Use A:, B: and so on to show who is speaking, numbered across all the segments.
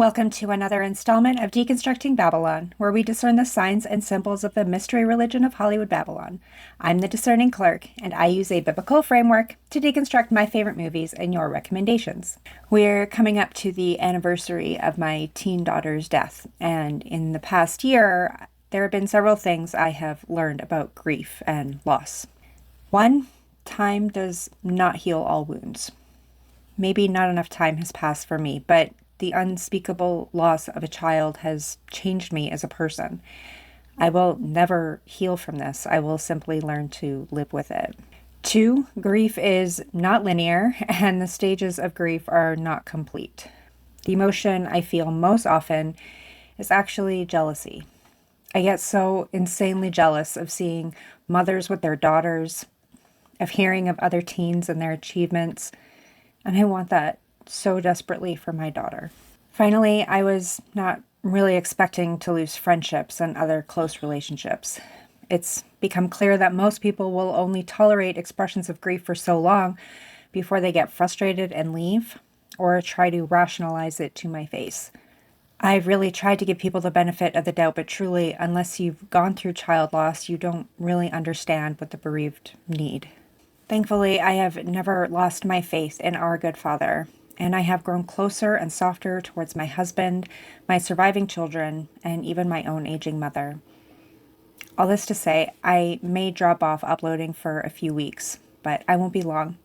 A: Welcome to another installment of Deconstructing Babylon, where we discern the signs and symbols of the mystery religion of Hollywood Babylon. I'm the Discerning Clerk, and I use a biblical framework to deconstruct my favorite movies and your recommendations. We're coming up to the anniversary of my teen daughter's death, and in the past year, there have been several things I have learned about grief and loss. One, time does not heal all wounds. Maybe not enough time has passed for me, but the unspeakable loss of a child has changed me as a person. I will never heal from this. I will simply learn to live with it. Two, grief is not linear, and the stages of grief are not complete. The emotion I feel most often is actually jealousy. I get so insanely jealous of seeing mothers with their daughters, of hearing of other teens and their achievements, and I want that so desperately for my daughter. Finally, I was not really expecting to lose friendships and other close relationships. It's become clear that most people will only tolerate expressions of grief for so long before they get frustrated and leave, or try to rationalize it to my face. I've really tried to give people the benefit of the doubt, but truly, unless you've gone through child loss, you don't really understand what the bereaved need. Thankfully, I have never lost my faith in our good Father, and I have grown closer and softer towards my husband, my surviving children, and even my own aging mother. All this to say, I may drop off uploading for a few weeks, but I won't be long.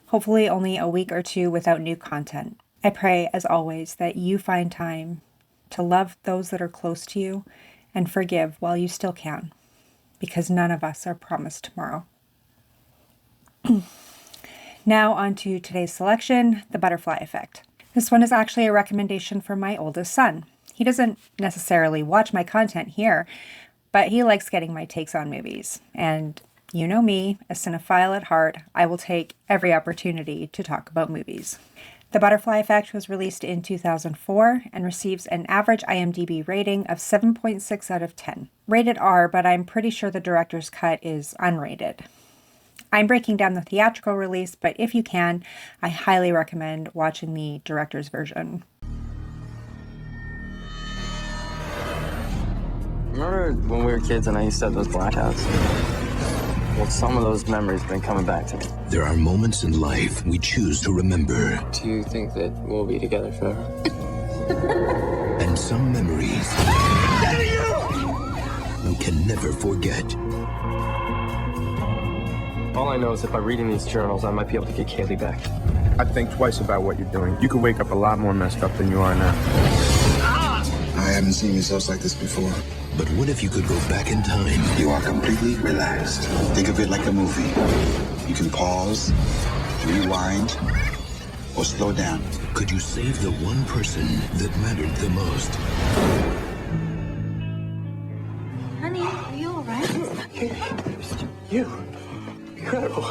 A: Hopefully only a week or two without new content. I pray, as always, that you find time to love those that are close to you and forgive while you still can, because none of us are promised tomorrow. Now on to today's selection, the butterfly effect. This one is actually a recommendation from my oldest son. He doesn't necessarily watch my content here, but he likes getting my takes on movies. And you know me, a cinephile at heart, I will take every opportunity to talk about movies. The Butterfly Effect was released in 2004 and receives an average IMDb rating of 7.6 out of 10. Rated R, but I'm pretty sure the director's cut is unrated. I'm breaking down the theatrical release, but if you can, I highly recommend watching the director's version.
B: Remember when we were kids and I used to have those blackouts? Well, some of those memories have been coming back to me.
C: There are moments in life we choose to remember.
B: Do you think that we'll be together forever?
C: And some memories we can never forget.
B: All I know is that by reading these journals, I might be able to get Kaylee back.
D: I'd think twice about what you're doing. You could wake up a lot more messed up than you are now.
E: I haven't seen yourselves like this before.
C: But what if you could go back in time?
E: You are completely relaxed. Think of it like a movie. You can pause, rewind, or slow down.
C: Could you save the one person that mattered the most?
F: Honey, are you all right?
B: You? Incredible.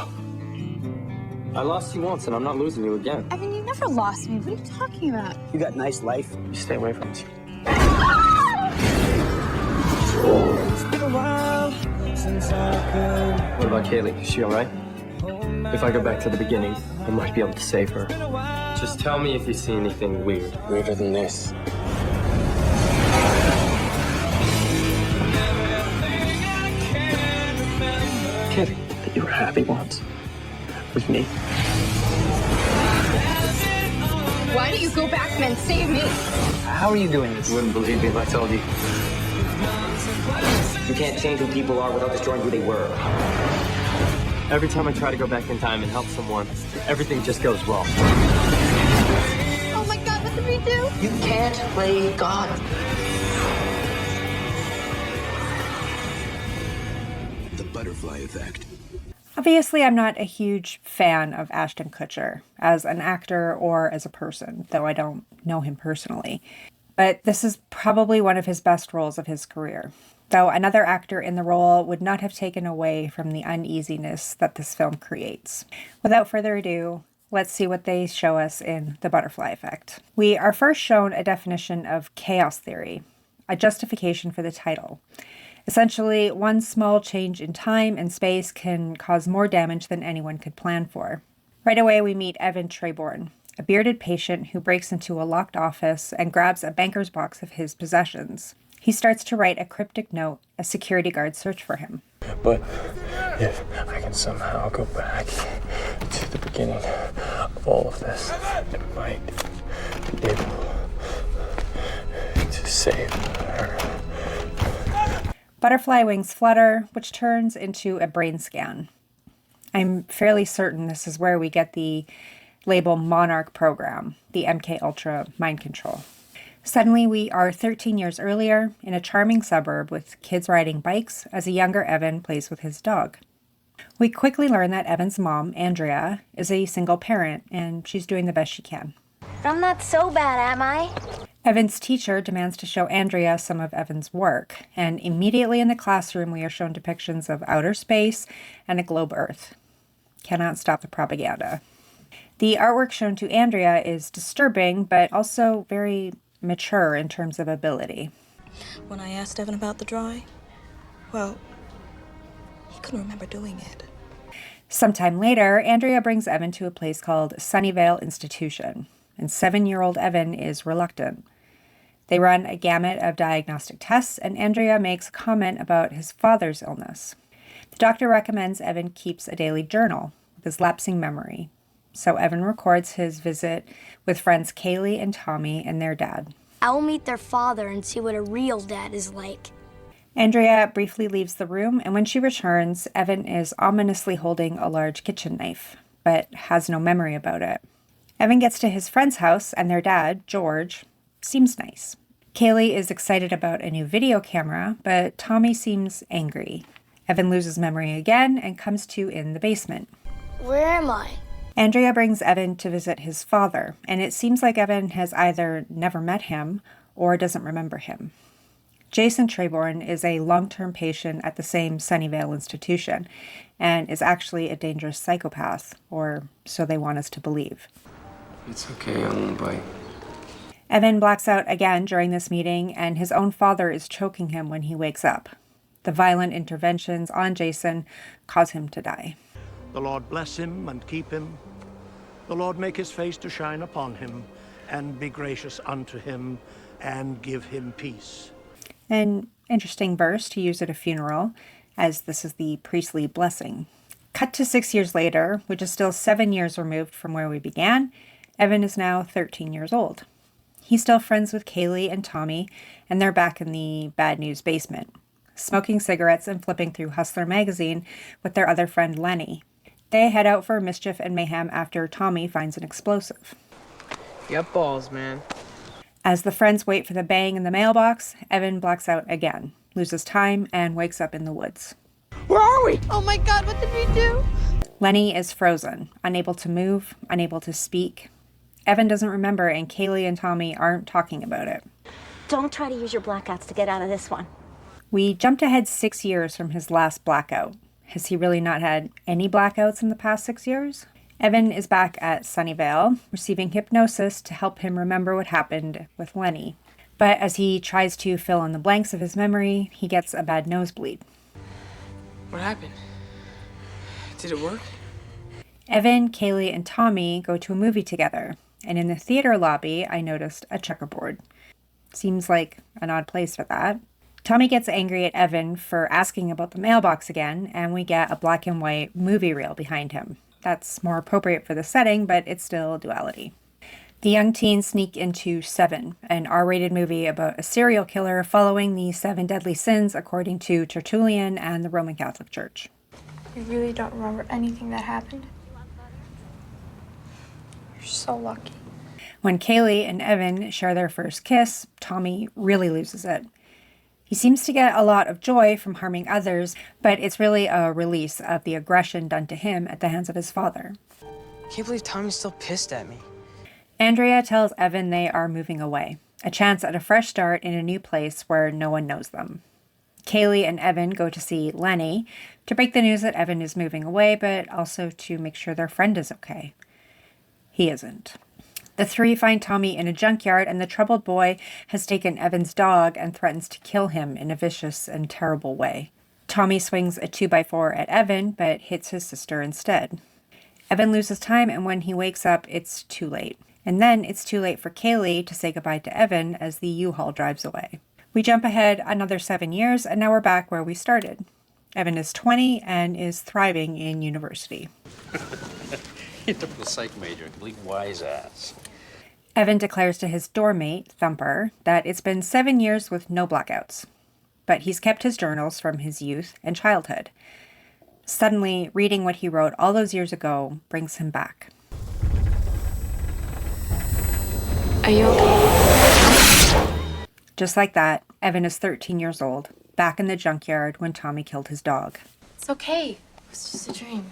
B: I lost you once, and I'm not losing you again.
F: Evan, you never lost me. What are you talking about?
G: You got nice life.
B: You stay away from us. What about Kaylee? Is she all right? If I go back to the beginning, I might be able to save her. Just tell me if you see anything weird. Weirder than this. Kaylee, that you were happy once. With me.
F: Why don't you go back and save me?
G: How are you doing this?
B: You wouldn't believe me if I told you.
G: You can't change who people are without destroying who they were.
B: Every time I try to go back in time and help someone, everything just goes wrong.
F: Oh my God, what did we do?
G: You can't play God.
C: The Butterfly Effect.
A: Obviously, I'm not a huge fan of Ashton Kutcher as an actor or as a person, though I don't know him personally. But this is probably one of his best roles of his career, though another actor in the role would not have taken away from the uneasiness that this film creates. Without further ado, let's see what they show us in The Butterfly Effect. We are first shown a definition of chaos theory, a justification for the title. Essentially, one small change in time and space can cause more damage than anyone could plan for. Right away, we meet Evan Treborn, a bearded patient who breaks into a locked office and grabs a banker's box of his possessions. He starts to write a cryptic note as security guards search for him.
B: But if I can somehow go back to the beginning of all of this, I might be able to save her.
A: Butterfly wings flutter, which turns into a brain scan. I'm fairly certain this is where we get the label Monarch program, the MK Ultra mind control. Suddenly, we are 13 years earlier in a charming suburb with kids riding bikes as a younger Evan plays with his dog. We quickly learn that Evan's mom, Andrea, is a single parent and she's doing the best she can.
F: I'm not so bad, am I?
A: Evan's teacher demands to show Andrea some of Evan's work, and immediately in the classroom we are shown depictions of outer space and a globe Earth. Cannot stop the propaganda. The artwork shown to Andrea is disturbing, but also very mature in terms of ability.
H: When I asked Evan about the drawing, well, he couldn't remember doing it.
A: Sometime later, Andrea brings Evan to a place called Sunnyvale Institution, and 7-year-old Evan is reluctant. They run a gamut of diagnostic tests, and Andrea makes a comment about his father's illness. The doctor recommends Evan keeps a daily journal with his lapsing memory. So Evan records his visit with friends Kaylee and Tommy and their dad.
F: I will meet their father and see what a real dad is like.
A: Andrea briefly leaves the room, and when she returns, Evan is ominously holding a large kitchen knife, but has no memory about it. Evan gets to his friend's house, and their dad, George, seems nice. Kaylee is excited about a new video camera, but Tommy seems angry. Evan loses memory again and comes to in the basement.
F: Where am I?
A: Andrea brings Evan to visit his father, and it seems like Evan has either never met him or doesn't remember him. Jason Treborn is a long-term patient at the same Sunnyvale institution and is actually a dangerous psychopath, or so they want us to believe.
B: It's okay, I won't bite.
A: Evan blacks out again during this meeting, and his own father is choking him when he wakes up. The violent interventions on Jason cause him to die.
I: The Lord bless him and keep him. The Lord make his face to shine upon him and be gracious unto him and give him peace.
A: An interesting verse to use at a funeral, as this is the priestly blessing. Cut to 6 years later, which is still 7 years removed from where we began, Evan is now 13 years old. He's still friends with Kaylee and Tommy, and they're back in the bad news basement, smoking cigarettes and flipping through Hustler magazine with their other friend Lenny. They head out for mischief and mayhem after Tommy finds an explosive.
J: You got balls, man.
A: As the friends wait for the bang in the mailbox, Evan blacks out again, loses time, and wakes up in the woods.
J: Where are we?
F: Oh my God, what did we do?
A: Lenny is frozen, unable to move, unable to speak. Evan doesn't remember, and Kaylee and Tommy aren't talking about it.
K: Don't try to use your blackouts to get out of this one.
A: We jumped ahead 6 years from his last blackout. Has he really not had any blackouts in the past 6 years? Evan is back at Sunnyvale, receiving hypnosis to help him remember what happened with Lenny. But as he tries to fill in the blanks of his memory, he gets a bad nosebleed.
J: What happened? Did it work?
A: Evan, Kaylee, and Tommy go to a movie together, and in the theater lobby, I noticed a checkerboard. Seems like an odd place for that. Tommy gets angry at Evan for asking about the mailbox again, and we get a black and white movie reel behind him. That's more appropriate for the setting, but it's still duality. The young teens sneak into Seven, an R-rated movie about a serial killer following the 7 deadly sins according to Tertullian and the Roman Catholic Church.
L: You really don't remember anything that happened? You're so lucky.
A: When Kaylee and Evan share their first kiss, Tommy really loses it. He seems to get a lot of joy from harming others, but it's really a release of the aggression done to him at the hands of his father.
J: Can't believe Tommy's still pissed at me.
A: Andrea tells Evan they are moving away, a chance at a fresh start in a new place where no one knows them. Kaylee and Evan go to see Lenny to break the news that Evan is moving away, but also to make sure their friend is okay. He isn't. The three find Tommy in a junkyard, and the troubled boy has taken Evan's dog and threatens to kill him in a vicious and terrible way. Tommy swings a 2x4 at Evan, but hits his sister instead. Evan loses time, and when he wakes up, it's too late. And then it's too late for Kaylee to say goodbye to Evan as the U-Haul drives away. We jump ahead another 7 years, and now we're back where we started. Evan is 20 and is thriving in university.
M: He took the psych major, complete wise ass.
A: Evan declares to his dorm mate, Thumper, that it's been 7 years with no blackouts. But he's kept his journals from his youth and childhood. Suddenly, reading what he wrote all those years ago brings him back.
L: Are you okay?
A: Just like that, Evan is 13 years old, back in the junkyard when Tommy killed his dog.
L: It's okay. It was just a dream.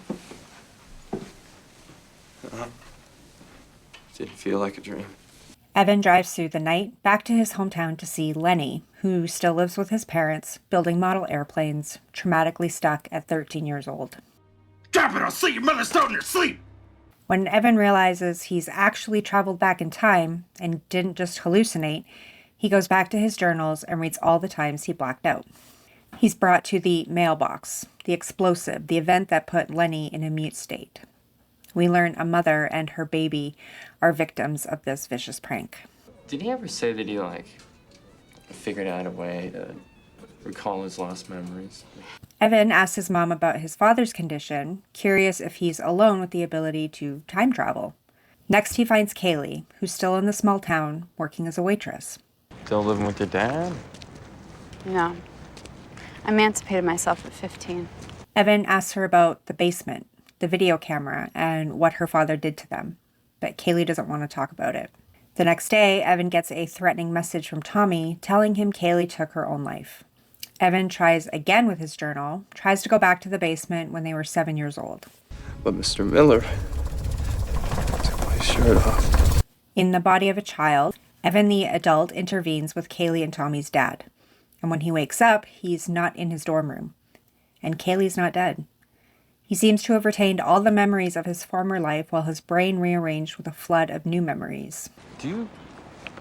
B: Didn't feel like a dream.
A: Evan drives through the night back to his hometown to see Lenny, who still lives with his parents, building model airplanes, traumatically stuck at 13 years old.
N: Drop it, I'll see your mother stone in her sleep!
A: When Evan realizes he's actually traveled back in time and didn't just hallucinate, he goes back to his journals and reads all the times he blacked out. He's brought to the mailbox, the explosive, the event that put Lenny in a mute state. We learn a mother and her baby are victims of this vicious prank.
B: Did he ever say that he, figured out a way to recall his lost memories?
A: Evan asks his mom about his father's condition, curious if he's alone with the ability to time travel. Next, he finds Kaylee, who's still in the small town, working as a waitress.
B: Still living with your dad?
O: No. I emancipated myself at 15.
A: Evan asks her about the basement, the video camera, and what her father did to them. But Kaylee doesn't want to talk about it. The next day, Evan gets a threatening message from Tommy telling him Kaylee took her own life. Evan tries again with his journal, tries to go back to the basement when they were 7 years old.
B: But Mr. Miller took my shirt off.
A: In the body of a child, Evan the adult intervenes with Kaylee and Tommy's dad. And when he wakes up, he's not in his dorm room. And Kaylee's not dead. He seems to have retained all the memories of his former life while his brain rearranged with a flood of new memories.
B: Do you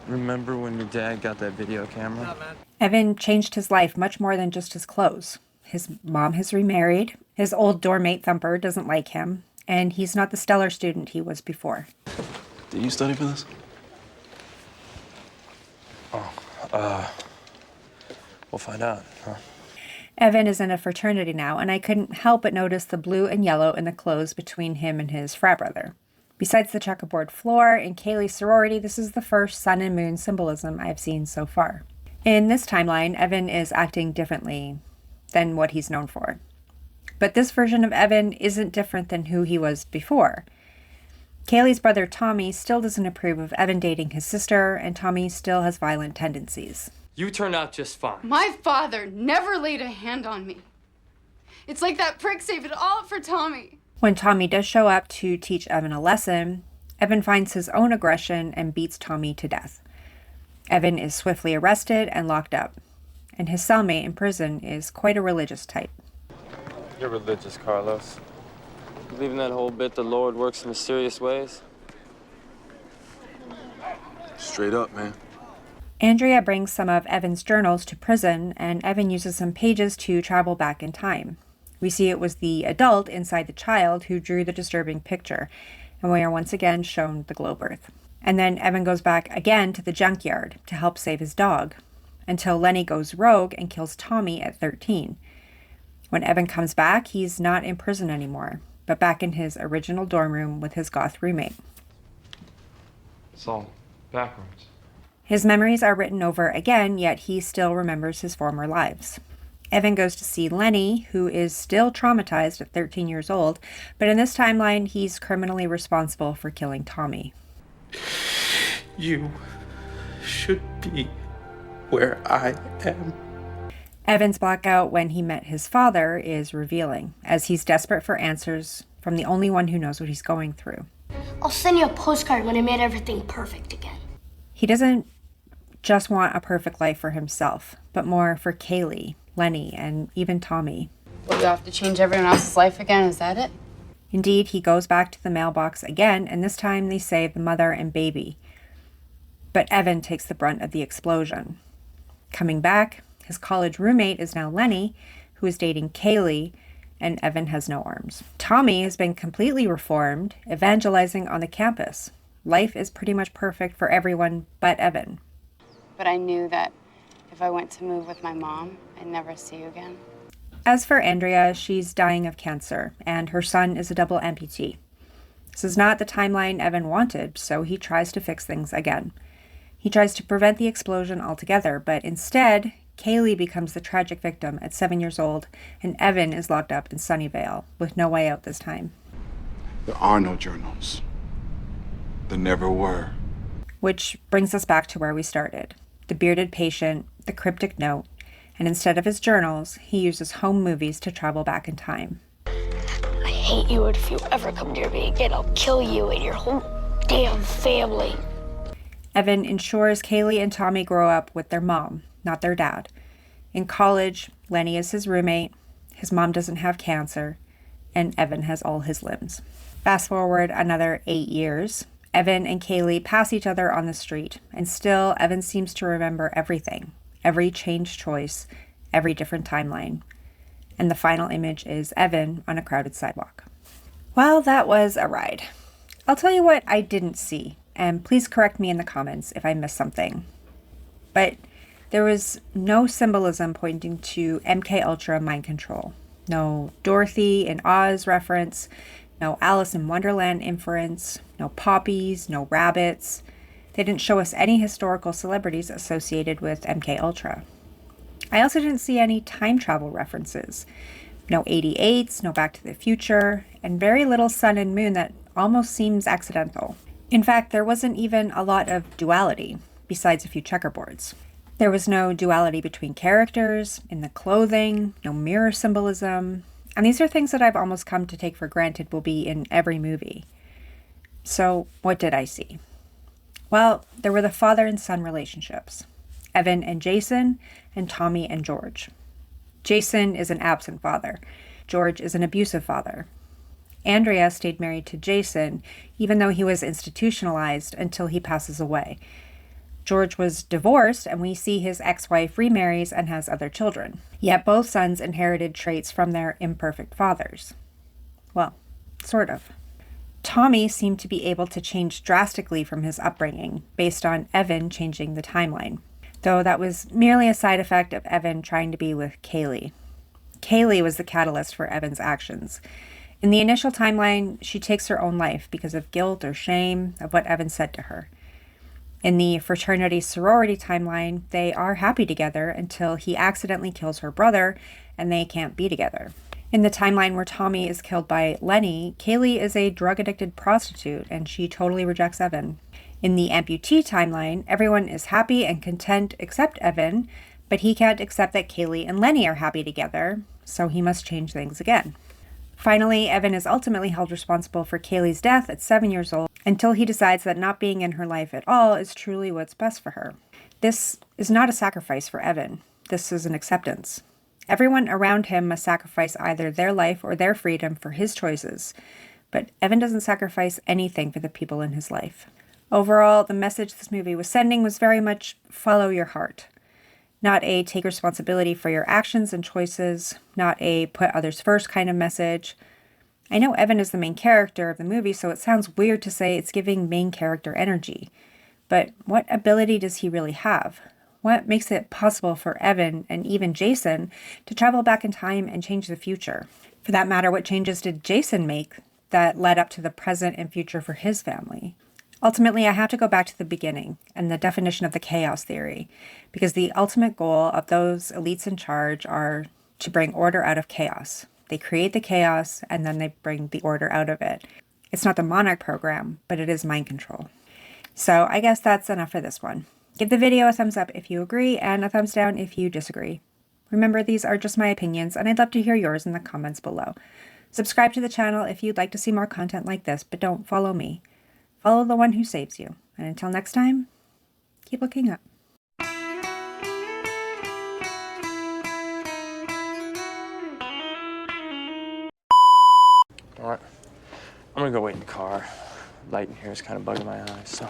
B: remember when your dad got that video camera?
A: Evan changed his life much more than just his clothes. His mom has remarried, his old dorm mate Thumper doesn't like him, and he's not the stellar student he was before.
B: Did you study for this? We'll find out, huh?
A: Evan is in a fraternity now, and I couldn't help but notice the blue and yellow in the clothes between him and his frat brother. Besides the checkerboard floor in Kaylee's sorority, this is the first sun and moon symbolism I've seen so far. In this timeline, Evan is acting differently than what he's known for. But this version of Evan isn't different than who he was before. Kaylee's brother Tommy still doesn't approve of Evan dating his sister, and Tommy still has violent tendencies.
B: You turned out just fine.
O: My father never laid a hand on me. It's like that prick saved it all for Tommy.
A: When Tommy does show up to teach Evan a lesson, Evan finds his own aggression and beats Tommy to death. Evan is swiftly arrested and locked up, and his cellmate in prison is quite a religious type.
B: You're religious, Carlos. Believe in that whole bit the Lord works in mysterious ways?
D: Straight up, man.
A: Andrea brings some of Evan's journals to prison, and Evan uses some pages to travel back in time. We see it was the adult inside the child who drew the disturbing picture, and we are once again shown the glow birth. And then Evan goes back again to the junkyard to help save his dog, until Lenny goes rogue and kills Tommy at 13. When Evan comes back, he's not in prison anymore, but back in his original dorm room with his goth roommate.
B: It's all backwards.
A: His memories are written over again, yet he still remembers his former lives. Evan goes to see Lenny, who is still traumatized at 13 years old, but in this timeline, he's criminally responsible for killing Tommy.
N: You should be where I am.
A: Evan's blackout when he met his father is revealing, as he's desperate for answers from the only one who knows what he's going through.
P: I'll send you a postcard when I made everything perfect again.
A: He doesn't just want a perfect life for himself, but more for Kaylee, Lenny, and even Tommy.
O: Well, you have to change everyone else's life again, is that it?
A: Indeed, he goes back to the mailbox again, and this time they save the mother and baby. But Evan takes the brunt of the explosion. Coming back, his college roommate is now Lenny, who is dating Kaylee, and Evan has no arms. Tommy has been completely reformed, evangelizing on the campus. Life is pretty much perfect for everyone but Evan.
O: But I knew that if I went to move with my mom, I'd never see you again.
A: As for Andrea, she's dying of cancer, and her son is a double amputee. This is not the timeline Evan wanted, so he tries to fix things again. He tries to prevent the explosion altogether, but instead, Kaylee becomes the tragic victim at 7 years old, and Evan is locked up in Sunnyvale, with no way out this time.
E: There are no journals. There never were.
A: Which brings us back to where we started. The bearded patient, the cryptic note, and instead of his journals, he uses home movies to travel back in time.
P: I hate you, and if you ever come near me again, I'll kill you and your whole damn family.
A: Evan ensures Kaylee and Tommy grow up with their mom, not their dad. In college, Lenny is his roommate, his mom doesn't have cancer, and Evan has all his limbs. Fast forward another 8 years, Evan and Kaylee pass each other on the street, and still Evan seems to remember everything, every changed choice, every different timeline. And the final image is Evan on a crowded sidewalk. Well, that was a ride. I'll tell you what I didn't see, and please correct me in the comments if I missed something. But there was no symbolism pointing to MK Ultra mind control. No Dorothy in Oz reference, no Alice in Wonderland inference, no poppies, no rabbits. They didn't show us any historical celebrities associated with MK Ultra. I also didn't see any time travel references. No 88s, no Back to the Future, and very little sun and moon that almost seems accidental. In fact, there wasn't even a lot of duality, besides a few checkerboards. There was no duality between characters, in the clothing, no mirror symbolism, and these are things that I've almost come to take for granted will be in every movie. So, what did I see? Well, there were the father and son relationships. Evan and Jason, and Tommy and George. Jason is an absent father. George is an abusive father. Andrea stayed married to Jason, even though he was institutionalized until he passes away. George was divorced, and we see his ex-wife remarries and has other children. Yet both sons inherited traits from their imperfect fathers. Well, sort of. Tommy seemed to be able to change drastically from his upbringing, based on Evan changing the timeline, though that was merely a side effect of Evan trying to be with Kaylee. Kaylee was the catalyst for Evan's actions. In the initial timeline, she takes her own life because of guilt or shame of what Evan said to her. In the fraternity-sorority timeline, they are happy together until he accidentally kills her brother and they can't be together. In the timeline where Tommy is killed by Lenny, Kaylee is a drug-addicted prostitute and she totally rejects Evan. In the amputee timeline, everyone is happy and content except Evan, but he can't accept that Kaylee and Lenny are happy together, so he must change things again. Finally, Evan is ultimately held responsible for Kaylee's death at 7 years old until he decides that not being in her life at all is truly what's best for her. This is not a sacrifice for Evan. This is an acceptance. Everyone around him must sacrifice either their life or their freedom for his choices, but Evan doesn't sacrifice anything for the people in his life. Overall, the message this movie was sending was very much follow your heart. Not a take responsibility for your actions and choices, not a put others first kind of message. I know Evan is the main character of the movie, so it sounds weird to say it's giving main character energy. But what ability does he really have? What makes it possible for Evan and even Jason to travel back in time and change the future? For that matter, what changes did Jason make that led up to the present and future for his family? Ultimately, I have to go back to the beginning and the definition of the chaos theory, because the ultimate goal of those elites in charge are to bring order out of chaos. They create the chaos and then they bring the order out of it. It's not the Monarch program, but it is mind control. So I guess that's enough for this one. Give the video a thumbs up if you agree and a thumbs down if you disagree. Remember, these are just my opinions and I'd love to hear yours in the comments below. Subscribe to the channel if you'd like to see more content like this, but don't follow me. Follow the one who saves you. And until next time, keep looking up.
B: Alright, I'm gonna go wait in the car. Light in here is kind of bugging my eyes, so.